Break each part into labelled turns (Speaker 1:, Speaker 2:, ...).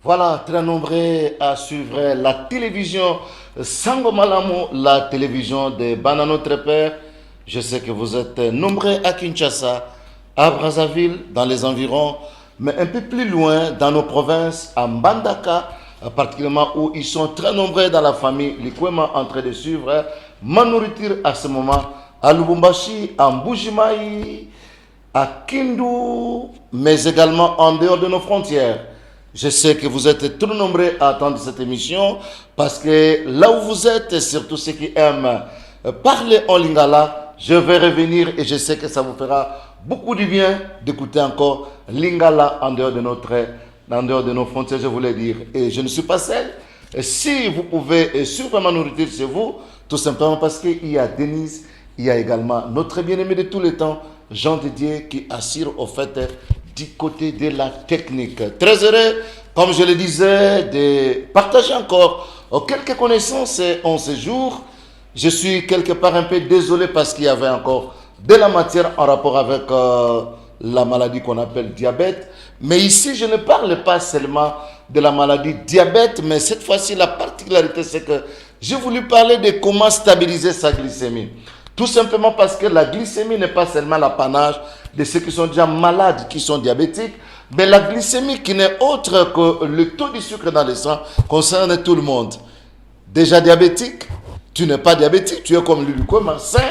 Speaker 1: Voilà, très nombreux à suivre la télévision Sangomalamu, la télévision de Banano Trépère. Je sais que vous êtes nombreux à Kinshasa, à Brazzaville, dans les environs, mais un peu plus loin, dans nos provinces, à Mbandaka, particulièrement où ils sont très nombreux dans la famille Likwema en train de suivre ma nourriture à ce moment, à Lubumbashi, à Mbujimaï, à Kindu, mais également en dehors de nos frontières. Je sais que vous êtes trop nombreux à attendre cette émission parce que là où vous êtes, surtout ceux qui aiment parler en lingala, je vais revenir et je sais que ça vous fera beaucoup du bien d'écouter encore lingala en dehors de nos frontières, je voulais dire. Et je ne suis pas seul. Si vous pouvez suivre ma nourriture chez vous, tout simplement parce qu'il y a Denise, il y a également notre bien-aimé de tous les temps, Jean Didier, qui assure au fait du côté de la technique. Très heureux, comme je le disais, de partager encore quelques connaissances en ce jour. Je suis quelque part un peu désolé parce qu'il y avait encore de la matière en rapport avec la maladie qu'on appelle diabète. Mais ici, je ne parle pas seulement de la maladie diabète, mais cette fois-ci, la particularité, c'est que j'ai voulu parler de comment stabiliser sa glycémie. Tout simplement parce que la glycémie n'est pas seulement l'apanage de ceux qui sont déjà malades, qui sont diabétiques, mais la glycémie qui n'est autre que le taux du sucre dans le sang concerne tout le monde. Déjà diabétique, tu n'es pas diabétique, tu es comme le glucose sain,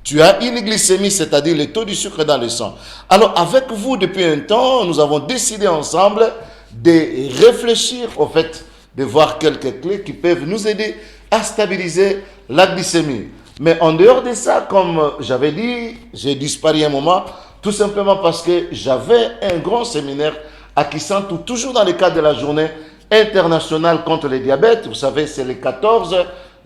Speaker 1: tu as une glycémie, c'est-à-dire le taux du sucre dans le sang. Alors avec vous, depuis un temps, nous avons décidé ensemble de réfléchir au fait de voir quelques clés qui peuvent nous aider à stabiliser la glycémie. Mais en dehors de ça, comme j'avais dit, j'ai disparu un moment, tout simplement parce que j'avais un grand séminaire à Kisantu, toujours dans le cadre de la journée internationale contre le diabète. Vous savez, c'est le 14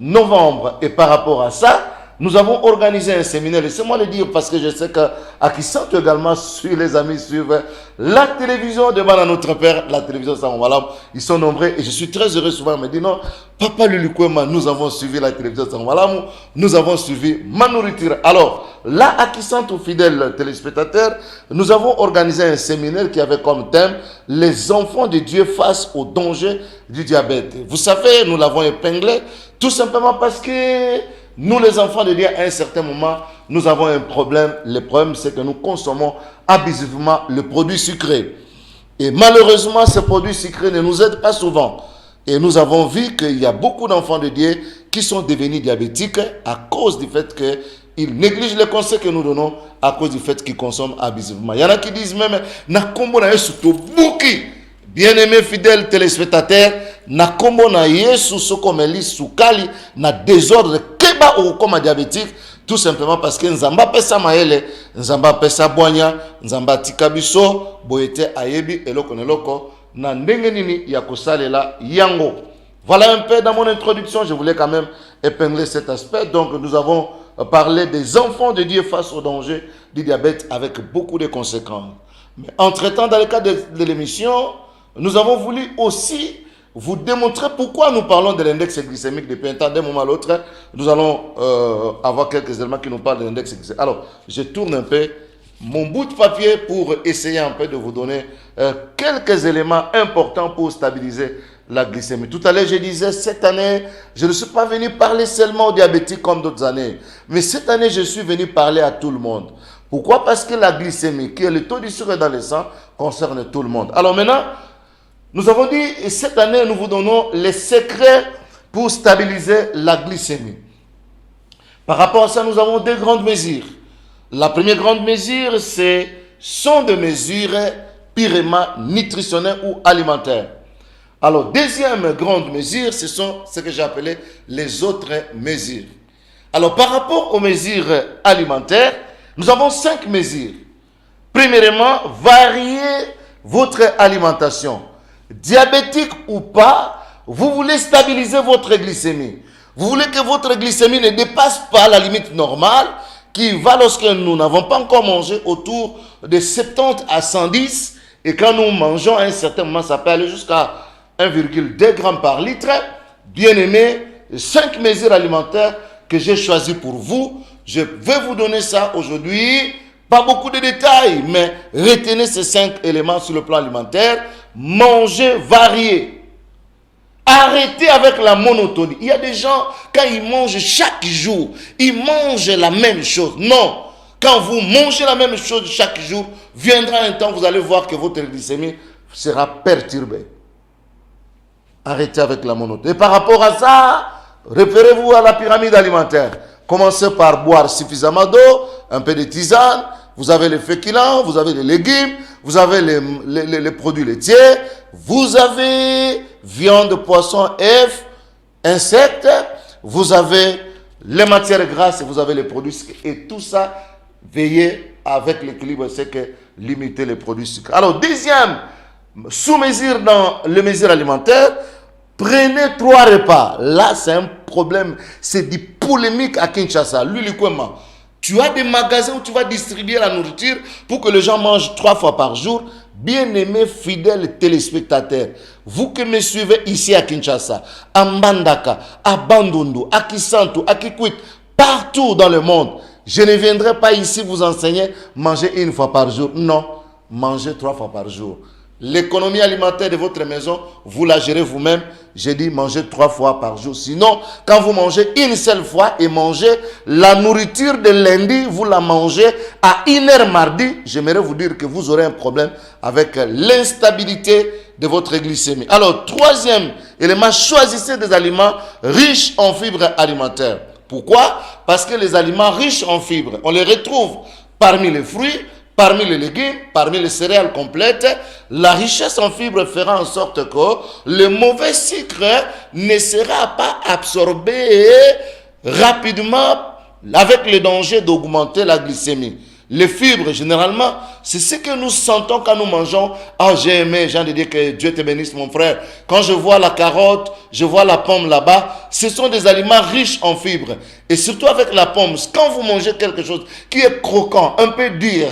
Speaker 1: novembre. Et par rapport à ça, nous avons organisé un séminaire. Laissez-moi le dire parce que je sais qu'à Kisantu également, les amis suivent la télévision de Bana notre père, la télévision Sangomalamu. Ils sont nombreux et je suis très heureux. Souvent, on me dit non, Papa Lulukwema, nous avons suivi la télévision Sangomalamu, nous avons suivi ma nourriture. Alors, là, à Kisantu, fidèles téléspectateurs, nous avons organisé un séminaire qui avait comme thème les enfants de Dieu face au danger du diabète. Vous savez, nous l'avons épinglé tout simplement parce que nous, les enfants de Dieu, à un certain moment, nous avons un problème. Le problème, c'est que nous consommons abusivement le produit sucré. Et malheureusement, ce produit sucré ne nous aide pas souvent. Et nous avons vu qu'il y a beaucoup d'enfants de Dieu qui sont devenus diabétiques à cause du fait qu'ils négligent les conseils que nous donnons, à cause du fait qu'ils consomment abusivement. Il y en a qui disent même, na kombo na yesu to buki. Bien-aimés fidèles téléspectateurs, na kombo na yesu sokomeli sukali na désordre keba ou comme diabétique, tout simplement parce que nzamba pesa maele, nzamba pesa boanya, nzamba tikabiso, boyete ayebi eloko neloko na ndenge nini ya kosalela yango. Voilà un peu dans mon introduction, je voulais quand même épingler cet aspect. Donc nous avons parlé des enfants de Dieu face au danger du diabète avec beaucoup de conséquences. Mais entre-temps, dans le cadre de l'émission, nous avons voulu aussi vous démontrer pourquoi nous parlons de l'index glycémique depuis un temps. D'un moment à l'autre, nous allons avoir quelques éléments qui nous parlent de l'index glycémique. Alors, je tourne un peu mon bout de papier pour essayer un peu de vous donner quelques éléments importants pour stabiliser la glycémie. Tout à l'heure, je disais, cette année, je ne suis pas venu parler seulement aux diabétiques comme d'autres années. Mais cette année, je suis venu parler à tout le monde. Pourquoi? Parce que la glycémie, qui est le taux du sucre dans le sang, concerne tout le monde. Alors maintenant, nous avons dit, cette année, nous vous donnons les secrets pour stabiliser la glycémie. Par rapport à ça, nous avons deux grandes mesures. La première grande mesure, sont des mesures purement nutritionnelles ou alimentaires. Alors, deuxième grande mesure, ce sont ce que j'ai appelé les autres mesures. Alors, par rapport aux mesures alimentaires, nous avons 5 mesures. Premièrement, varier votre alimentation. Diabétique ou pas, vous voulez stabiliser votre glycémie. Vous voulez que votre glycémie ne dépasse pas la limite normale qui va lorsque nous n'avons pas encore mangé autour de 70 à 110. Et quand nous mangeons à un certain moment, ça peut aller jusqu'à 1,2 g par litre. Bien aimé, 5 mesures alimentaires que j'ai choisies pour vous. Je vais vous donner ça aujourd'hui. Pas beaucoup de détails, mais retenez ces 5 éléments sur le plan alimentaire mangez varié. Arrêtez avec la monotonie. Il y a des gens, quand ils mangent chaque jour, ils mangent la même chose. Non. Quand vous mangez la même chose chaque jour, viendra un temps, vous allez voir que votre glycémie sera perturbée. Arrêtez avec la monotonie. Et par rapport à ça, référez-vous à la pyramide alimentaire. Commencez par boire suffisamment d'eau, un peu de tisane. Vous avez les féculents, vous avez les légumes, vous avez les produits laitiers, vous avez viande, poisson, œufs, insectes, vous avez les matières grasses et vous avez les produits sucrés. Et tout ça, veillez avec l'équilibre, c'est que limiter les produits sucrés. Alors, deuxième sous-mesure dans les mesures alimentaires, prenez 3 repas. Là, c'est un problème, c'est du polémique à Kinshasa. Lui, tu as des magasins où tu vas distribuer la nourriture pour que les gens mangent 3 fois par jour. Bien-aimés fidèles téléspectateurs, vous que me suivez ici à Kinshasa, à Mbandaka, à Bandundu, à Kisantu, à Kikwit, partout dans le monde, je ne viendrai pas ici vous enseigner manger 1 fois par jour. Non, mangez 3 fois par jour. L'économie alimentaire de votre maison, vous la gérez vous-même. J'ai dit manger 3 fois par jour. Sinon, quand vous mangez une seule fois et mangez la nourriture de lundi, vous la mangez à 1h mardi, j'aimerais vous dire que vous aurez un problème avec l'instabilité de votre glycémie. Alors, troisième élément, choisissez des aliments riches en fibres alimentaires. Pourquoi? Parce que les aliments riches en fibres, on les retrouve parmi les fruits, parmi les légumes, parmi les céréales complètes. La richesse en fibres fera en sorte que le mauvais sucre ne sera pas absorbé rapidement avec le danger d'augmenter la glycémie. Les fibres, généralement, c'est ce que nous sentons quand nous mangeons. Ah, j'ai aimé, j'ai envie de dire que Dieu te bénisse, mon frère. Quand je vois la carotte, je vois la pomme là-bas, ce sont des aliments riches en fibres. Et surtout avec la pomme, quand vous mangez quelque chose qui est croquant, un peu dur,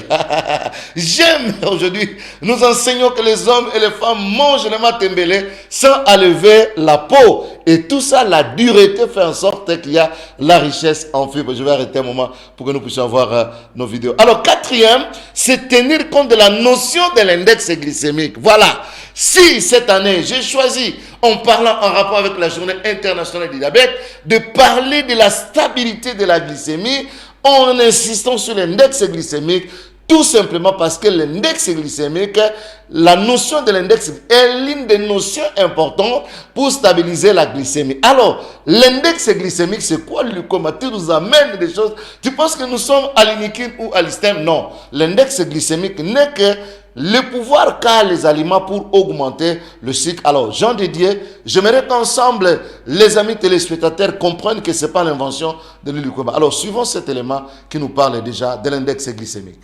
Speaker 1: j'aime aujourd'hui, nous enseignons que les hommes et les femmes mangent le matembele sans enlever la peau. Et tout ça, la dureté fait en sorte qu'il y a la richesse en fibres. Je vais arrêter un moment pour que nous puissions voir nos vidéos. Alors, quatrième, c'est tenir compte de la notion de l'index glycémique. Voilà. Si cette année, j'ai choisi, en parlant en rapport avec la journée internationale du diabète, de parler de la stabilité de la glycémie en insistant sur l'index glycémique, tout simplement parce que l'index glycémique, la notion de l'index est l'une des notions importantes pour stabiliser la glycémie. Alors, l'index glycémique, c'est quoi, Lucoma? Tu nous amènes des choses. Tu penses que nous sommes à l'iniquine ou à l'istème? Non. L'index glycémique n'est que le pouvoir qu'a les aliments pour augmenter le sucre. Alors, Jean de Dieu, j'aimerais qu'ensemble, les amis téléspectateurs comprennent que ce n'est pas l'invention de Lucoma. Alors, suivons cet élément qui nous parle déjà de l'index glycémique.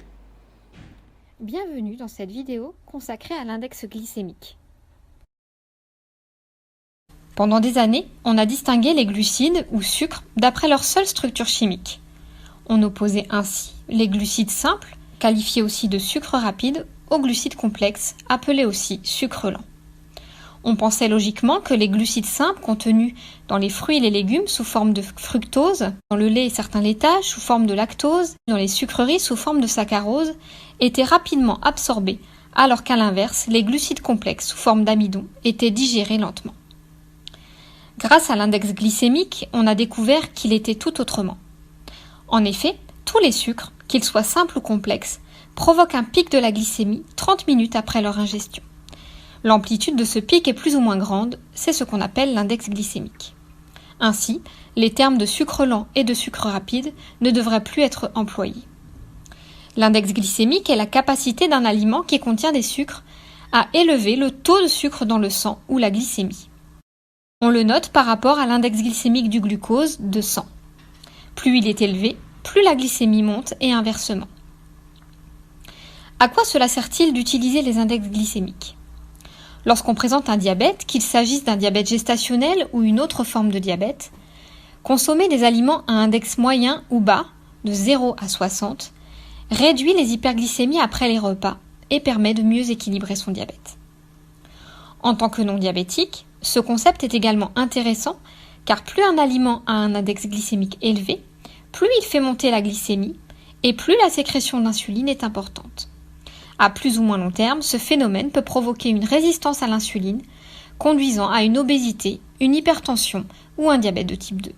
Speaker 2: Bienvenue dans cette vidéo consacrée à l'index glycémique. Pendant des années, on a distingué les glucides ou sucres d'après leur seule structure chimique. On opposait ainsi les glucides simples, qualifiés aussi de sucre rapide, aux glucides complexes, appelés aussi sucre lent. On pensait logiquement que les glucides simples contenus dans les fruits et les légumes sous forme de fructose, dans le lait et certains laitages sous forme de lactose, dans les sucreries sous forme de saccharose, étaient rapidement absorbés, alors qu'à l'inverse, les glucides complexes sous forme d'amidon étaient digérés lentement. Grâce à l'index glycémique, on a découvert qu'il était tout autrement. En effet, tous les sucres, qu'ils soient simples ou complexes, provoquent un pic de la glycémie 30 minutes après leur ingestion. L'amplitude de ce pic est plus ou moins grande, c'est ce qu'on appelle l'index glycémique. Ainsi, les termes de sucre lent et de sucre rapide ne devraient plus être employés. L'index glycémique est la capacité d'un aliment qui contient des sucres à élever le taux de sucre dans le sang ou la glycémie. On le note par rapport à l'index glycémique du glucose de sang. Plus il est élevé, plus la glycémie monte et inversement. À quoi cela sert-il d'utiliser les index glycémiques ? Lorsqu'on présente un diabète, qu'il s'agisse d'un diabète gestationnel ou une autre forme de diabète, consommer des aliments à index moyen ou bas, de 0 à 60, réduit les hyperglycémies après les repas et permet de mieux équilibrer son diabète. En tant que non diabétique, ce concept est également intéressant car plus un aliment a un index glycémique élevé, plus il fait monter la glycémie et plus la sécrétion d'insuline est importante. À plus ou moins long terme, ce phénomène peut provoquer une résistance à l'insuline, conduisant à une obésité, une hypertension ou un diabète de type 2.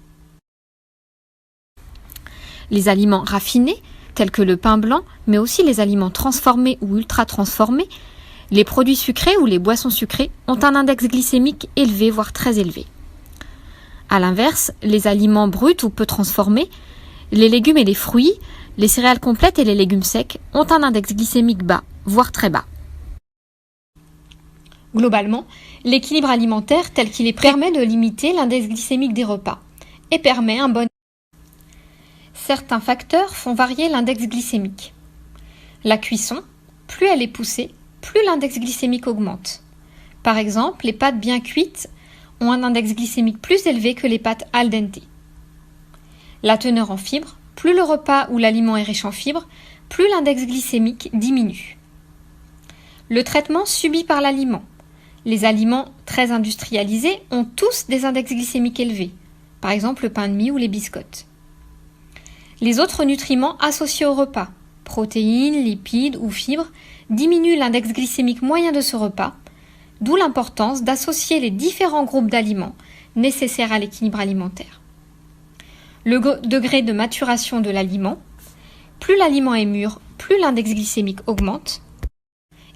Speaker 2: Les aliments raffinés, tels que le pain blanc, mais aussi les aliments transformés ou ultra-transformés, les produits sucrés ou les boissons sucrées ont un index glycémique élevé, voire très élevé. A l'inverse, les aliments bruts ou peu transformés, les légumes et les fruits, les céréales complètes et les légumes secs ont un index glycémique bas, voire très bas. Globalement, l'équilibre alimentaire tel qu'il est permet de limiter l'index glycémique des repas et permet un bon. Certains facteurs font varier l'index glycémique. La cuisson, plus elle est poussée, plus l'index glycémique augmente. Par exemple, les pâtes bien cuites ont un index glycémique plus élevé que les pâtes al dente. La teneur en fibres, plus le repas ou l'aliment est riche en fibres, plus l'index glycémique diminue. Le traitement subi par l'aliment. Les aliments très industrialisés ont tous des index glycémiques élevés, par exemple le pain de mie ou les biscottes. Les autres nutriments associés au repas, protéines, lipides ou fibres, diminuent l'index glycémique moyen de ce repas, d'où l'importance d'associer les différents groupes d'aliments nécessaires à l'équilibre alimentaire. Le degré de maturation de l'aliment, plus l'aliment est mûr, plus l'index glycémique augmente.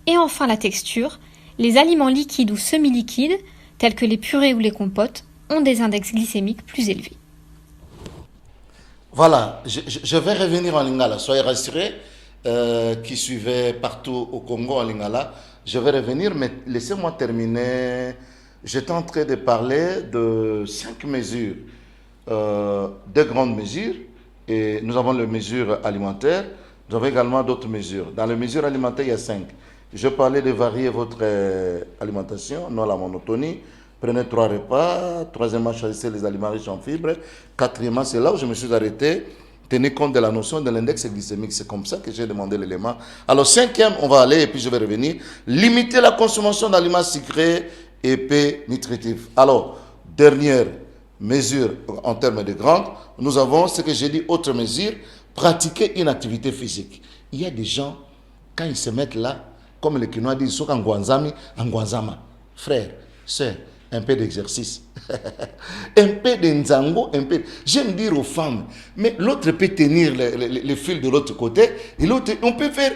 Speaker 2: Et enfin la texture, les aliments liquides ou semi-liquides, tels que les purées ou les compotes, ont des index glycémiques plus élevés.
Speaker 1: Voilà, je vais revenir en lingala. Soyez rassurés, qui suivaient partout au Congo en lingala. Je vais revenir, mais laissez-moi terminer. J'étais en train de parler de 5 mesures, de grandes mesures. Et nous avons les mesures alimentaires. Nous avons également d'autres mesures. Dans les mesures alimentaires, il y a 5. Je parlais de varier votre alimentation, non la monotonie. Prenez 3 repas. Troisièmement, choisissez les aliments riches en fibres. Quatrièmement, c'est là où je me suis arrêté. Tenez compte de la notion de l'index glycémique. C'est comme ça que j'ai demandé l'élément. Alors, 5e, on va aller et puis je vais revenir. Limiter la consommation d'aliments sucrés et peu nutritifs. Alors, dernière mesure en termes de grande, nous avons ce que j'ai dit, autre mesure, pratiquer une activité physique. Il y a des gens, quand ils se mettent là, comme les Kinois disent, sont en Guanzama, frère, sœur, un peu d'exercice, un peu de nzango, un peu. J'aime dire aux femmes, mais l'autre peut tenir le fil de l'autre côté, et l'autre, on peut faire.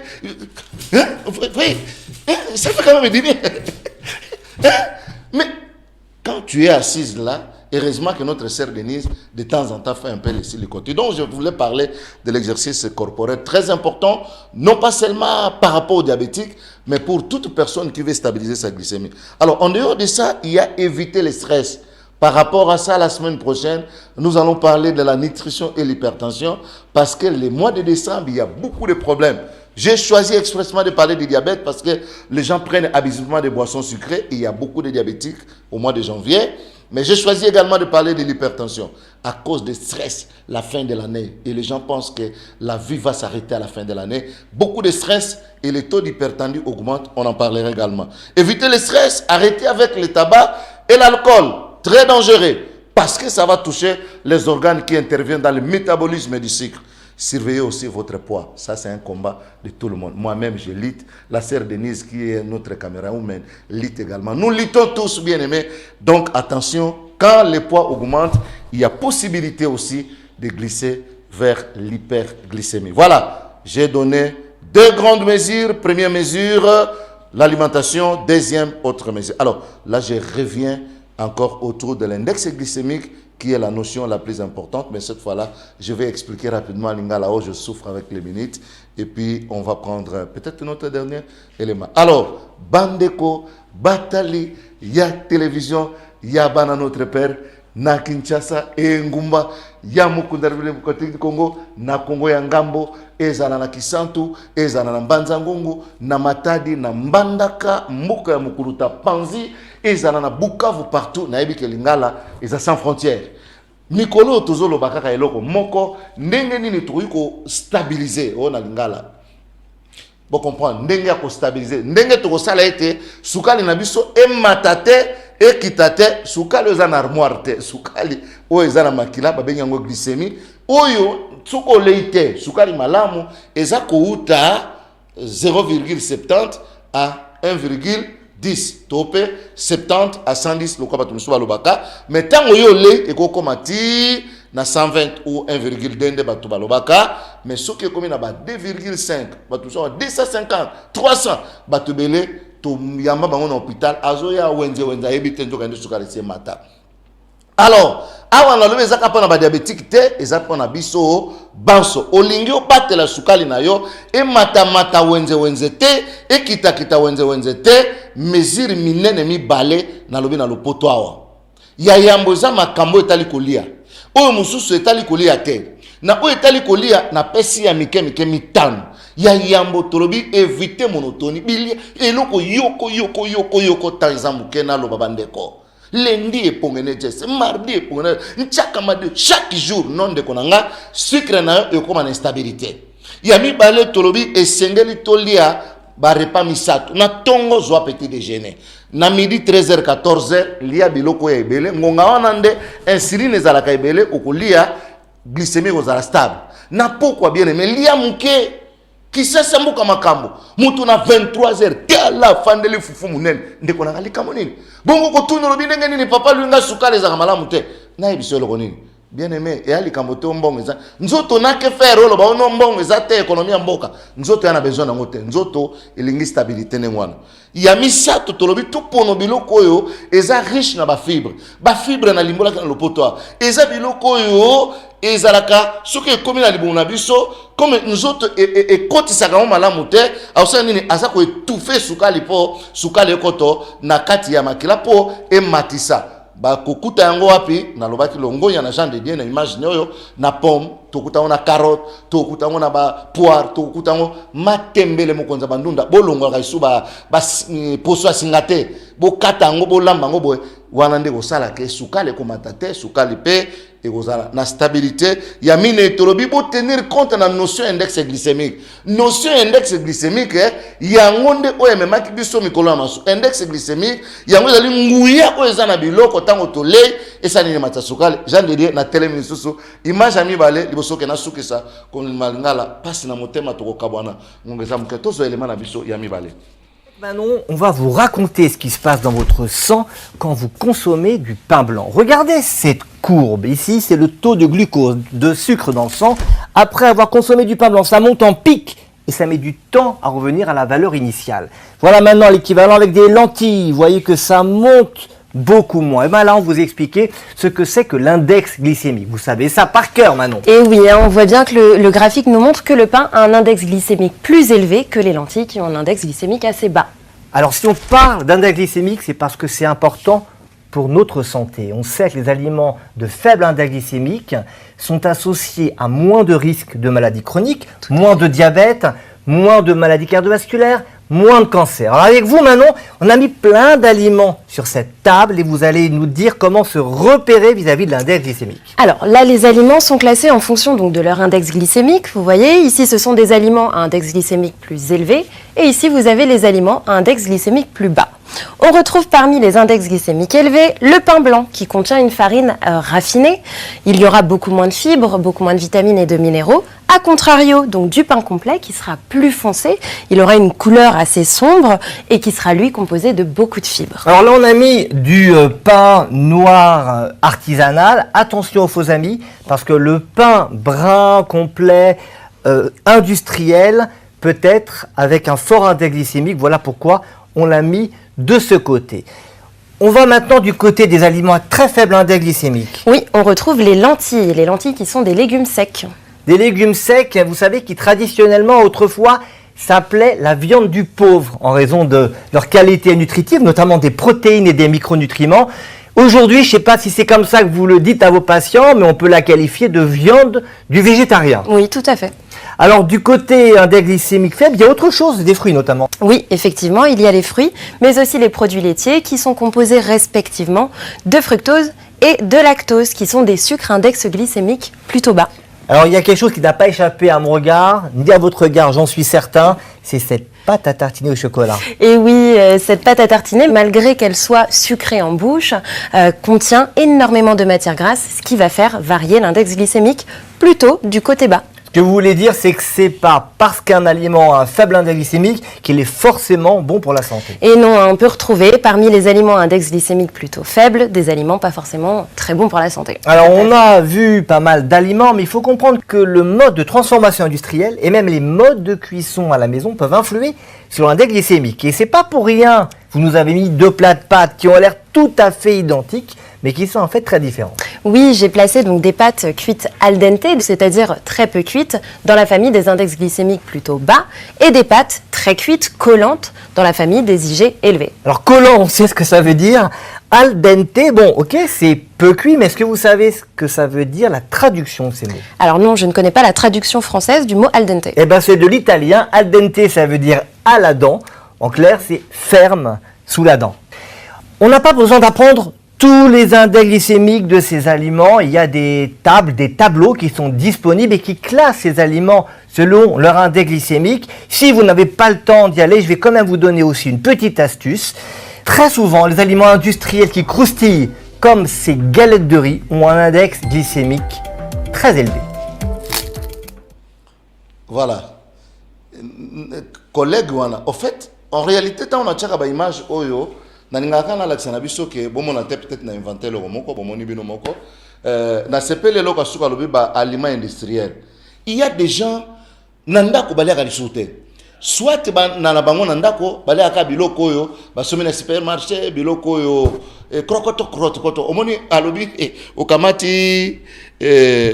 Speaker 1: Hein, ça fait quand même du bien. Hein, mais quand tu es assise là, heureusement que notre sœur Denise, de temps en temps, fait un peu le côté. Donc, je voulais parler de l'exercice corporel très important, non pas seulement par rapport aux diabétiques, mais pour toute personne qui veut stabiliser sa glycémie. Alors, en dehors de ça, il y a éviter le stress. Par rapport à ça, la semaine prochaine, nous allons parler de la nutrition et l'hypertension, parce que le mois de décembre, il y a beaucoup de problèmes. J'ai choisi expressement de parler du diabète parce que les gens prennent abusivement des boissons sucrées et il y a beaucoup de diabétiques au mois de janvier. Mais j'ai choisi également de parler de l'hypertension à cause du stress, la fin de l'année. Et les gens pensent que la vie va s'arrêter à la fin de l'année. Beaucoup de stress et le taux d'hypertendue augmente, on en parlera également. Évitez le stress, arrêtez avec le tabac et l'alcool, très dangereux, parce que ça va toucher les organes qui interviennent dans le métabolisme du sucre. Surveillez aussi votre poids. Ça, c'est un combat de tout le monde. Moi-même, je lutte. La sœur Denise, qui est notre camérawoman, lutte également. Nous luttons tous, bien aimés. Donc, attention, quand le poids augmente, il y a possibilité aussi de glisser vers l'hyperglycémie. Voilà, j'ai donné 2 grandes mesures. Première mesure, l'alimentation. Deuxième, autre mesure. Alors, là, je reviens encore autour de l'index glycémique, qui est la notion la plus importante, mais cette fois-là, je vais expliquer rapidement Lingala, où je souffre avec les minutes, et puis on va prendre peut-être notre dernier élément. Alors, Bandeko, Batali, ya télévision, ya bana notre père, na Kinshasa, et Ngumba, ya Mukundarvile Bukoti Congo, na Congo ya Ngambo, ezana na Kisantu, ezana na Mbanzangungu, na Matadi, na Mbandaka, Mbuka ya Mukuruta Panzi, ezana na Bukavu partout, na Ebike Lingala, eza sans frontières. Mikolo tozolo bakaka eloko moko, ndenge nini toiko stabiliser, on a Lingala. Bon comprendre, ndenge ya ko stabiliser, ndenge toko sala ete, sukali na biso ematate, ekitate, sukali eza na armoire te, sukali o eza na makila, babengi yango glycémie, oyo suko leite, sukali malamu, eza ko uta 0,70 à 1,10. Topé 70 à 110 le quoi balobaka. Mais tant que yo le et komati na 120 ou 1,2 batu balobaka. Mais ce qui est comme na 2,5 batu so 250 300 batu belé to yamba bango na hôpital azoya wenze ebite nzoka nde sukali se mata. Alors, awa na lobe ezaka pona ba diabétique te, ezaka pona biso banso. Olingi obatela sukali na yo, e mata wenze te, e kita wenze te, mesure minene mibale na lobe na lopoto awa. Ya yambo eza makambo etali kolia. Oyo mususu etali kolia te. Na oyo etali kolia na pesi ya mike mitano. Ya yambo tolobi éviter monotonie. Bilia eloko yoko tanza muke na lo babandeko. Lundi epongene jese, mardi epongene, nchakamade chaque jour non de konanga sucre na yo ekoma na instabilité. Ya mibale tolobi esengeli tolia ba repas misato na tongo zwa petit déjeuner. Na midi 13h 14h lia biloko ya ebele ngonga wana nde insuline ezalaka ebele kokolia glycémie kozala stable. Na pourquoi bien aimé lia muke kisasa mbuka makambo mutu na 23h tala fandeli fufu munene ndeko na kalika nini bongo kotuno lobi ndenge nini papa luinga sukale za malamu te na ebiso loko nini bien aimé e ali kambote mbongo eza nzoto na ke faire lo ba ono mbongo eza te économie mboka nzoto yana besoin na ngote nzoto elingi stabilité nengwana ya misato tolobi tout pono biloko oyo eza riche na ba fibre na limbola kana lopoto eza biloko oyo ezalaka soki ekomi na libumu na biso comme nzoto ekotisaka mo malamu te ausana nini aza ko étouffer sukali po sukali ekoto na kati ya makila po ematisa ba kokuta yango wapi na lobaki longonya na Jean de Dieu na imagine oyo na pomme tokuta na carotte tokuta na ba poire tokuta matembele mokonza bandunda bolongo ka isuba ba poso asingate bo katango bo lamba ngo boy wana nde ko sala ke sukali ko matate sukali pe et na stabilité ya mine tolobi bo tenir compte na notion index glycémique yango nde oyo memaki biso mikolo ya maso index glycémique yango ezali nguya oyo eza na biloko tango tole esanini matasukali Jean de Dieu na telemi susu image ya mibale liboso ke na sukisa ko malingala pasi na motema tokokabwana ngongeza muke tozo élément na biso ya mibale.
Speaker 3: Manon, on va vous raconter ce qui se passe dans votre sang quand vous consommez du pain blanc. Regardez cette courbe. Ici, c'est le taux de glucose, de sucre dans le sang. Après avoir consommé du pain blanc, ça monte en pic et ça met du temps à revenir à la valeur initiale. Voilà maintenant l'équivalent avec des lentilles. Vous voyez que ça monte beaucoup moins. Et bien là, on vous expliquait ce que c'est que l'index glycémique. Vous savez ça par cœur, Manon.
Speaker 4: Et oui, on voit bien que le graphique nous montre que le pain a un index glycémique plus élevé que les lentilles qui ont un index glycémique assez bas.
Speaker 3: Alors, si on parle d'index glycémique, c'est parce que c'est important pour notre santé. On sait que les aliments de faible index glycémique sont associés à moins de risques de maladies chroniques, moins de diabète, moins de maladies cardiovasculaires, moins de cancer. Alors avec vous, Manon, on a mis plein d'aliments sur cette table et vous allez nous dire comment se repérer vis-à-vis de l'index glycémique.
Speaker 4: Alors là, les aliments sont classés en fonction donc de leur index glycémique. Vous voyez, ici, ce sont des aliments à index glycémique plus élevé et ici, vous avez les aliments à index glycémique plus bas. On retrouve parmi les index glycémiques élevés le pain blanc qui contient une farine raffinée. Il y aura beaucoup moins de fibres, beaucoup moins de vitamines et de minéraux. A contrario, donc du pain complet qui sera plus foncé, il aura une couleur assez sombre et qui sera lui composé de beaucoup de fibres.
Speaker 3: Alors là, on a mis du pain noir artisanal. Attention aux faux amis, parce que le pain brun complet industriel peut être avec un fort index glycémique. Voilà pourquoi on l'a mis de ce côté. On va maintenant du côté des aliments à très faible index glycémique.
Speaker 4: Oui, on retrouve les lentilles qui sont des légumes secs.
Speaker 3: Des légumes secs, vous savez, qui traditionnellement, autrefois, s'appelaient la viande du pauvre, en raison de leur qualité nutritive, notamment des protéines et des micronutriments. Aujourd'hui, je ne sais pas si c'est comme ça que vous le dites à vos patients, mais on peut la qualifier de viande du végétarien.
Speaker 4: Oui, tout à fait.
Speaker 3: Alors, du côté index glycémique faible, il y a autre chose, des fruits notamment.
Speaker 4: Oui, effectivement, il y a les fruits, mais aussi les produits laitiers qui sont composés respectivement de fructose et de lactose, qui sont des sucres index glycémique plutôt bas.
Speaker 3: Alors, il y a quelque chose qui n'a pas échappé à mon regard, ni à votre regard, j'en suis certain, c'est cette pâte à tartiner au chocolat.
Speaker 4: Et oui, cette pâte à tartiner, malgré qu'elle soit sucrée en bouche, contient énormément de matière grasse, ce qui va faire varier l'index glycémique plutôt du côté bas.
Speaker 3: Ce que vous voulez dire, c'est que c'est pas parce qu'un aliment a un faible index glycémique qu'il est forcément bon pour la santé.
Speaker 4: Et non, on peut retrouver parmi les aliments à index glycémique plutôt faible, des aliments pas forcément très bons pour la santé.
Speaker 3: Alors on a vu pas mal d'aliments, mais il faut comprendre que le mode de transformation industrielle et même les modes de cuisson à la maison peuvent influer sur l'index glycémique. Et c'est pas pour rien, vous nous avez mis 2 plats de pâtes qui ont l'air tout à fait identiques, mais qui sont en fait très différents.
Speaker 4: Oui, j'ai placé donc des pâtes cuites al dente, c'est-à-dire très peu cuites, dans la famille des index glycémiques plutôt bas, et des pâtes très cuites, collantes, dans la famille des IG élevés.
Speaker 3: Alors collant, on sait ce que ça veut dire. Al dente, bon ok, c'est peu cuit, mais est-ce que vous savez ce que ça veut dire, la traduction de ces mots?
Speaker 4: Alors non, je ne connais pas la traduction française du mot al dente.
Speaker 3: Eh bien c'est de l'italien. Al dente, ça veut dire à la dent. En clair, c'est ferme sous la dent. On n'a pas besoin d'apprendre tous les index glycémiques de ces aliments. Il y a des tables, des tableaux qui sont disponibles et qui classent ces aliments selon leur index glycémique. Si vous n'avez pas le temps d'y aller, je vais quand même vous donner aussi une petite astuce. Très souvent, les aliments industriels qui croustillent, comme ces galettes de riz, ont un index glycémique très élevé.
Speaker 1: Voilà. Collègue, en fait, en réalité, quand on a une image, nalingaka na lakisa na biso ke bomona te peut-être na inventer le moko bomoni bino moko na sepele lo ka suka lobi ba aliment industriel. Il y a des gens nandako bali ka lisute. Soit ba na bango nandako bali ka biloko yo ba somi na supermarché biloko yo krokoto omoni alobi okamati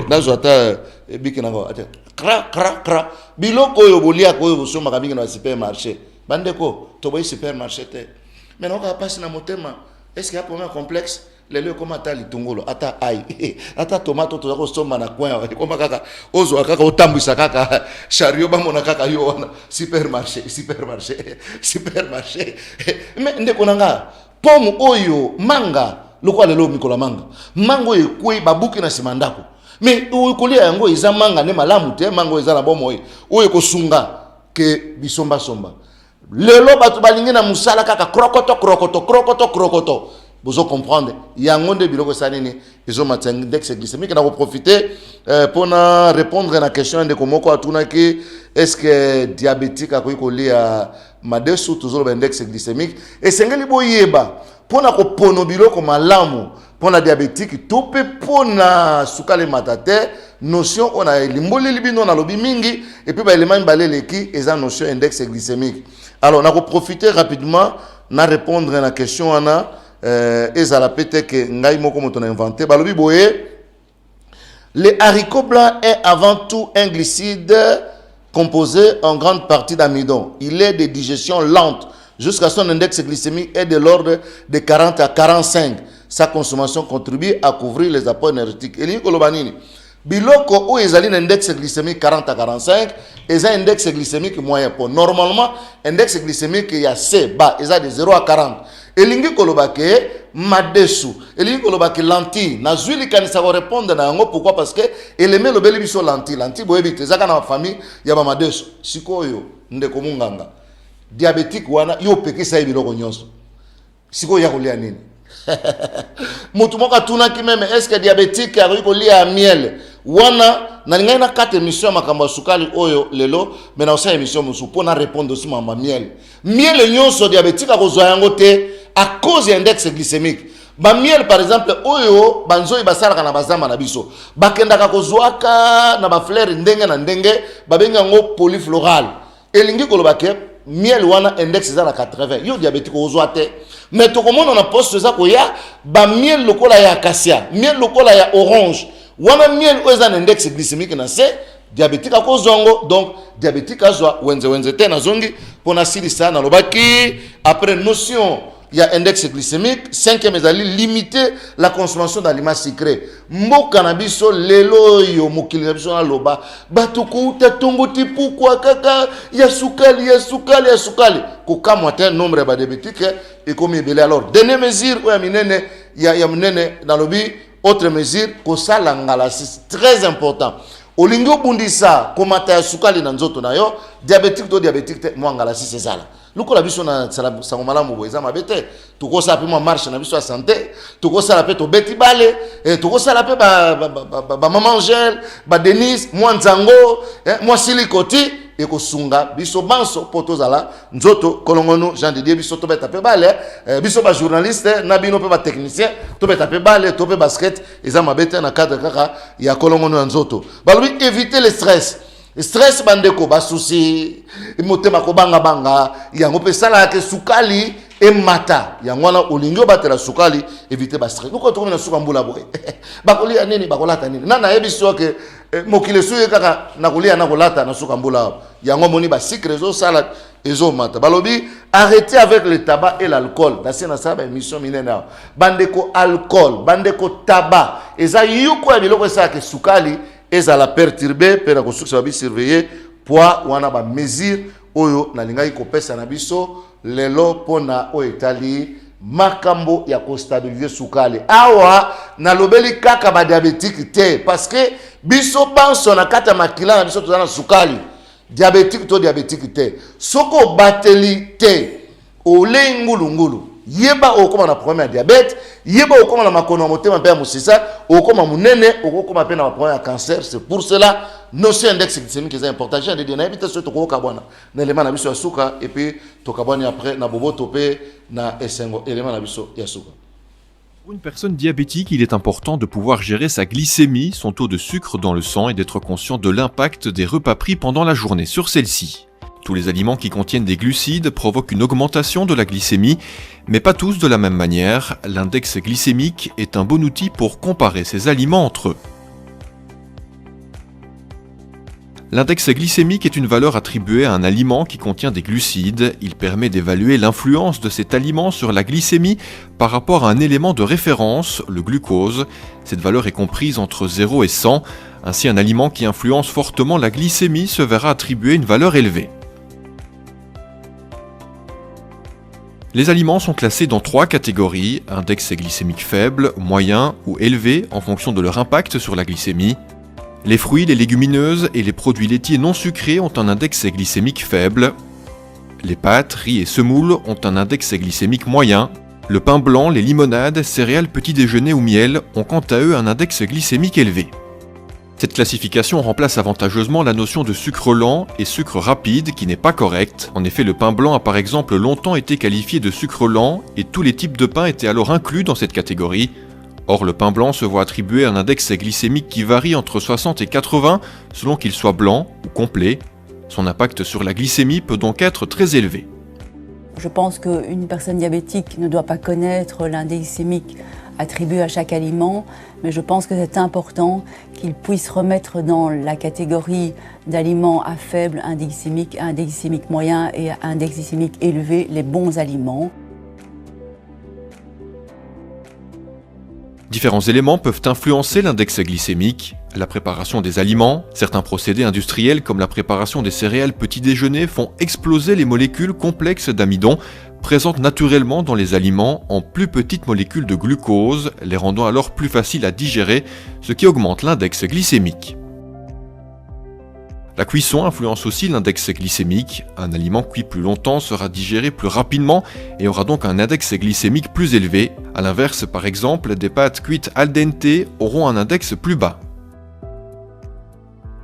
Speaker 1: nazwata biki nango ate kra biloko yo bolia ko yo bosoma ka biki na supermarché. Bandeko to boy supermarché te. Mais on va passer dans mon thème. Est-ce qu'il y a un complexe? Les lieux comme ata litungolo, ata aïe, ata tomate, tout ça, soma na coin, comme kaka, ozo kaka, otambisa kaka, chariot bamona kaka yo, supermarché. Mais ndekonanga, pomme oyo, manga, loko lelo mikola manga, mango e kwe babuki na simandako. Mais oyo kolia yango iza manga ne malamu te, mango iza na bomo oyo ko sunga ke bisomba somba. Lelo batu balingi na musala kaka krokoto. Vous comprendre. Yango de biloko sanini, ils ont matin index glycémique. On va profiter pour répondre à la question de comment quoi tourner que est-ce que diabétique a collé à madesu toujours l'index glycémique et sengeli boyeba pour na ko pono biloko malamu pour na diabétique tout peut pour na sukale matate notion on a limboli libino na lobi mingi et puis ba élément balele qui est notion index glycémique. Alors, on a profité rapidement na répondre à la question ana ezala peut-être que ngai moko moto na inventé balobi boye les haricots blancs est avant tout un glucide composé en grande partie d'amidon. Il est de digestion lente jusqu'à son index glycémique est de l'ordre de 40 à 45. Sa consommation contribue à couvrir les apports énergétiques. Eli kolobanini biloko ou ezali un index glycémique 40 à 45 et un index glycémique moyen pour normalement index glycémique il y a C bas ils de 0 à 40 elingi kolobake madesu elingi kolobake lentille na zuili kanisa ko répondre na yango pourquoi parce que élément lobeli biso lentille boyebi te zaka na famille ya ba madesu sikoyo ndeko munganga diabétique wana yo pekisa biloko nyonso sikoyo ya kolia nini mutu moka tunaki meme est-ce que diabétique a kolia miel wana na linga na 4 émissions makambo sukali oyo lelo mais na osa émission musu pour na répondre aussi mama miel nyonso diabétique a kozwa yango te à cause de l'index glycémique. Ba miel par exemple oyo banzoi basalaka na bazama na biso bakendaka kozwaka na ba fleur ndenge na ndenge babenga ngo polyfloral elingi kolobake miel wana index za na 80 yo diabétique ozwa te mais to komona na poste za ko ya ba miel lokola ya acacia miel lokola ya orange wana miel oza na index glycémique na se diabétique a kozongo donc diabétique azwa wenze te na zongi pona silisa na lobaki après notion il y a index glycémique 5e ezali limiter la consommation d'aliments sucrés mboka na biso lelo yo mokili na biso na loba batuku tatongoti pourquoi kaka ya sukali kokamwa te nombre ya ba diabétique et comme ebele alors dernière mesure ou ya minene ya minene na lobi autre mesure kosala ngala c'est très important olingo bundisa komata ya sukali na nzoto na yo diabétique to diabétique te mo ngala si c'est ça là lokola biso na sango malamu boye eza mabe te tokosala mpe mwa marche na biso ya santé tokosala mpe tobeti bale tokosala mpe bamama angele badenise mwa nzango mwa silikoti ekosunga biso banso mpo tozala nzoto kolongono Jean Didier biso tobeta mpe bale biso bajournaliste na bino mpe batechnicien tobeta mpe bale to mpe basket eza mabe te na cadre kaka ya kolongono ya nzoto balobi éviter le stress bandeko basusi motema kobanga yango mpe esalaka sukali emata yango wana olingi obatela sukali éviter bastress loko tokomi na suka mbula boye bakolia nini bakolata nini na nayebi so ke mokili suye kaka nakolia nakolata na suka mbula yango moni basikre ezosala ezomata balobi arrêtez avec le tabac et l'alcool dasi na sala baémission minene awa bandeko alcool bandeko tabac eza yuko ya biloko esalaka sukali ezala perturbe mpe na kosukisa babisurveille poids wana bamesure oyo nalingaki kopesa na biso lelo mpona oyo etali makambo ya kostabilize sukali awa nalobeli kaka badiabétique te parce que biso banso na kati ya makila na biso toza na sukali diabétique to diabétique te soko obateli te olei ngulungulu yeba okoma na problème ya diabète yeba okoma na makono ya motema mpe ya mosisa okoma munene okokoma mpe na problème ya cancer. C'est pour cela notion index glycémique est important. J'ai dit nayebi te so tokoka bwana na élément na biso ya suka et puis tokabwani après na boboto mpe na esengo élément na biso ya suka.
Speaker 5: Pour une personne diabétique, il est important de pouvoir gérer sa glycémie, son taux de sucre dans le sang et d'être conscient de l'impact des repas pris pendant la journée sur celle-ci. Tous les aliments qui contiennent des glucides provoquent une augmentation de la glycémie, mais pas tous de la même manière. L'index glycémique est un bon outil pour comparer ces aliments entre eux. L'index glycémique est une valeur attribuée à un aliment qui contient des glucides. Il permet d'évaluer l'influence de cet aliment sur la glycémie par rapport à un élément de référence, le glucose. Cette valeur est comprise entre 0 et 100. Ainsi, un aliment qui influence fortement la glycémie se verra attribuer une valeur élevée. Les aliments sont classés dans 3 catégories, index glycémique faible, moyen ou élevé en fonction de leur impact sur la glycémie. Les fruits, les légumineuses et les produits laitiers non sucrés ont un index glycémique faible. Les pâtes, riz et semoules ont un index glycémique moyen. Le pain blanc, les limonades, céréales petit déjeuner ou miel ont quant à eux un index glycémique élevé. Cette classification remplace avantageusement la notion de sucre lent et sucre rapide qui n'est pas correcte. En effet, le pain blanc a par exemple longtemps été qualifié de sucre lent et tous les types de pain étaient alors inclus dans cette catégorie. Or, le pain blanc se voit attribuer un index glycémique qui varie entre 60 et 80 selon qu'il soit blanc ou complet. Son impact sur la glycémie peut donc être très élevé.
Speaker 6: Je pense qu'une personne diabétique ne doit pas connaître l'index glycémique attribué à chaque aliment, mais je pense que c'est important qu'il puisse remettre dans la catégorie d'aliments à faible index glycémique moyen et index glycémique élevé les bons aliments.
Speaker 5: Différents éléments peuvent influencer l'index glycémique. La préparation des aliments, certains procédés industriels comme la préparation des céréales petit déjeuner font exploser les molécules complexes d'amidon présentes naturellement dans les aliments en plus petites molécules de glucose, les rendant alors plus faciles à digérer, ce qui augmente l'index glycémique. La cuisson influence aussi l'index glycémique. Un aliment cuit plus longtemps sera digéré plus rapidement et aura donc un index glycémique plus élevé. A l'inverse, par exemple, des pâtes cuites al dente auront un index plus bas.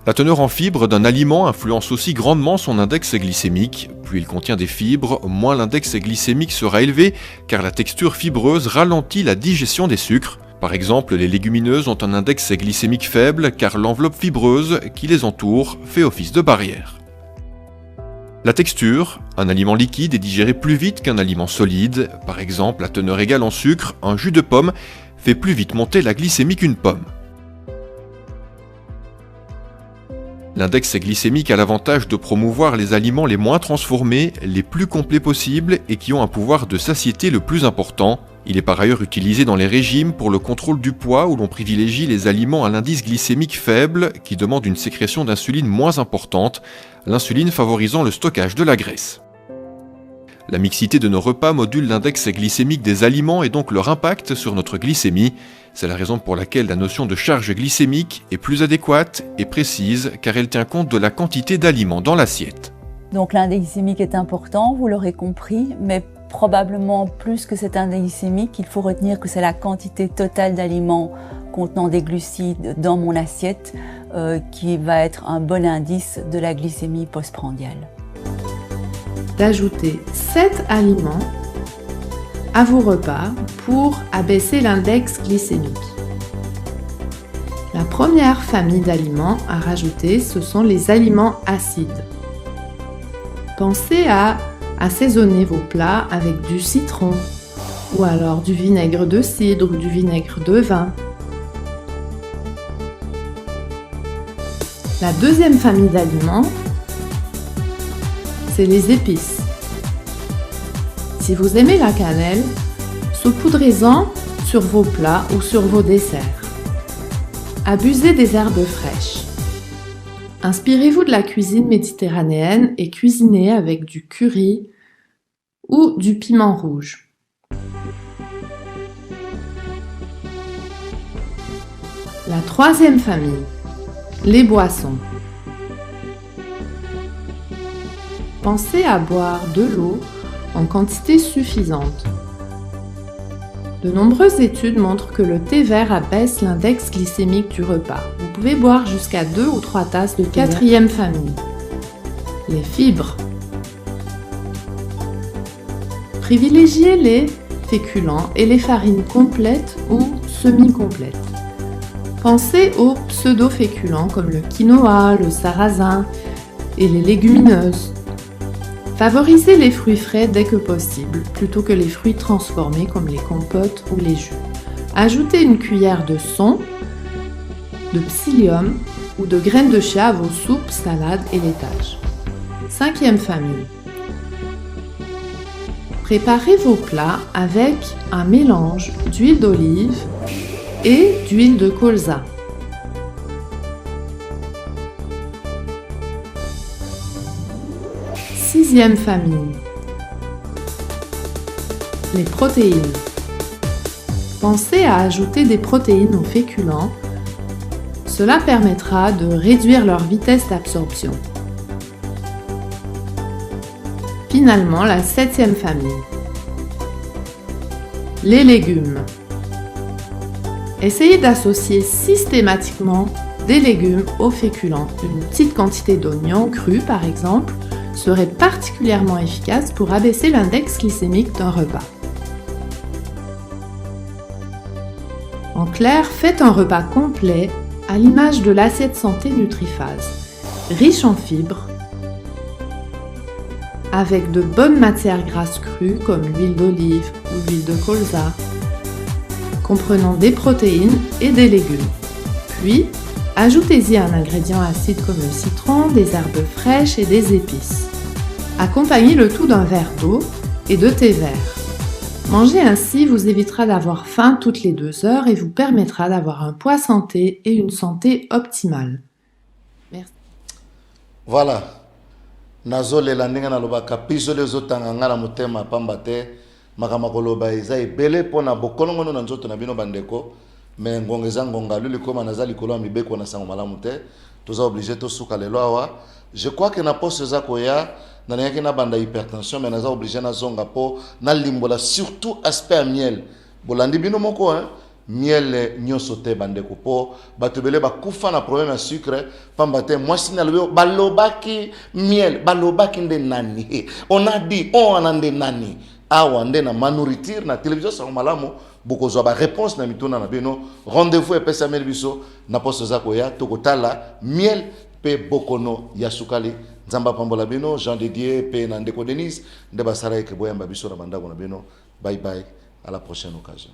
Speaker 5: La teneur en fibres d'un aliment influence aussi grandement son index glycémique. Plus il contient des fibres, moins l'index glycémique sera élevé car la texture fibreuse ralentit la digestion des sucres. Par exemple, les légumineuses ont un index glycémique faible car l'enveloppe fibreuse qui les entoure fait office de barrière. La texture, un aliment liquide est digéré plus vite qu'un aliment solide. Par exemple, à teneur égale en sucre, un jus de pomme fait plus vite monter la glycémie qu'une pomme. L'index glycémique a l'avantage de promouvoir les aliments les moins transformés, les plus complets possibles et qui ont un pouvoir de satiété le plus important. Il est par ailleurs utilisé dans les régimes pour le contrôle du poids où l'on privilégie les aliments à l'indice glycémique faible qui demandent une sécrétion d'insuline moins importante, l'insuline favorisant le stockage de la graisse. La mixité de nos repas module l'index glycémique des aliments et donc leur impact sur notre glycémie. C'est la raison pour laquelle la notion de charge glycémique est plus adéquate et précise car elle tient compte de la quantité d'aliments dans l'assiette.
Speaker 6: Donc l'indice glycémique est important, vous l'aurez compris, mais probablement plus que cet indice glycémique, il faut retenir que c'est la quantité totale d'aliments contenant des glucides dans mon assiette qui va être un bon indice de la glycémie postprandiale.
Speaker 7: D'ajouter 7 aliments à vos repas pour abaisser l'index glycémique. La première famille d'aliments à rajouter, ce sont les aliments acides. Pensez à assaisonner vos plats avec du citron ou alors du vinaigre de cidre ou du vinaigre de vin. La deuxième famille d'aliments, c'est les épices. Si vous aimez la cannelle, saupoudrez-en sur vos plats ou sur vos desserts. Abusez des herbes fraîches. Inspirez-vous de la cuisine méditerranéenne et cuisinez avec du curry ou du piment rouge. La troisième famille, les boissons. Pensez à boire de l'eau en quantité suffisante. De nombreuses études montrent que le thé vert abaisse l'index glycémique du repas. Vous pouvez boire jusqu'à 2 ou 3 tasses de thé. Quatrième famille, les fibres. Privilégiez les féculents et les farines complètes ou semi-complètes. Pensez aux pseudo-féculents comme le quinoa, le sarrasin et les légumineuses. Favorisez les fruits frais dès que possible, plutôt que les fruits transformés comme les compotes ou les jus. Ajoutez une cuillère de son, de psyllium ou de graines de chia à vos soupes, salades et laitages. Cinquième famille. Préparez vos plats avec un mélange d'huile d'olive et d'huile de colza. Sixième famille, les protéines. Pensez à ajouter des protéines aux féculents. Cela permettra de réduire leur vitesse d'absorption. Finalement, la septième famille, les légumes. Essayez d'associer systématiquement des légumes aux féculents. Une petite quantité d'oignons crus, par exemple, serait particulièrement efficace pour abaisser l'index glycémique d'un repas. En clair, faites un repas complet à l'image de l'assiette santé Nutriphase, riche en fibres, avec de bonnes matières grasses crues comme l'huile d'olive ou l'huile de colza, comprenant des protéines et des légumes. Puis, ajoutez-y un ingrédient acide comme le citron, des herbes fraîches et des épices. Accompagnez le tout d'un verre d'eau et de thé vert. Manger ainsi vous évitera d'avoir faim toutes les 2 heures et vous permettra d'avoir un poids santé et une santé optimale. Merci.
Speaker 1: Voilà. Nazolela ndenge nalobaka piso lezotanga ngala motema pamba te makama koloba eza ebele mpona bokolongono na nzoto na bino bandeko me ngonga eza ngonga lulikoma naza likolo ya mibeko na sango malamu te toza obligé tosuka lelo awa. Je crois que na poste eza koya nanayaki na banda hypertension mais naza obligé nazonga po nalimbola surtout aspect ya miel bolandi bino moko miel nyonso te bandeko po bato ebele bakufa na problème ya sucre pamba te mwasi nalobi balobaki miel balobaki nde nani on a dit on ande nani awa nde na manuriture na télévision sango malamu bokozwa ba réponse na mituna na bino rendez-vous epesa miel biso na poste eza koya tokotala miel pe bokono ya sukali nzamba pambola bino Jean Didier pe na ndeko Denise nde basala eke boyamba biso na bandako na bino. Bye bye, à la prochaine occasion.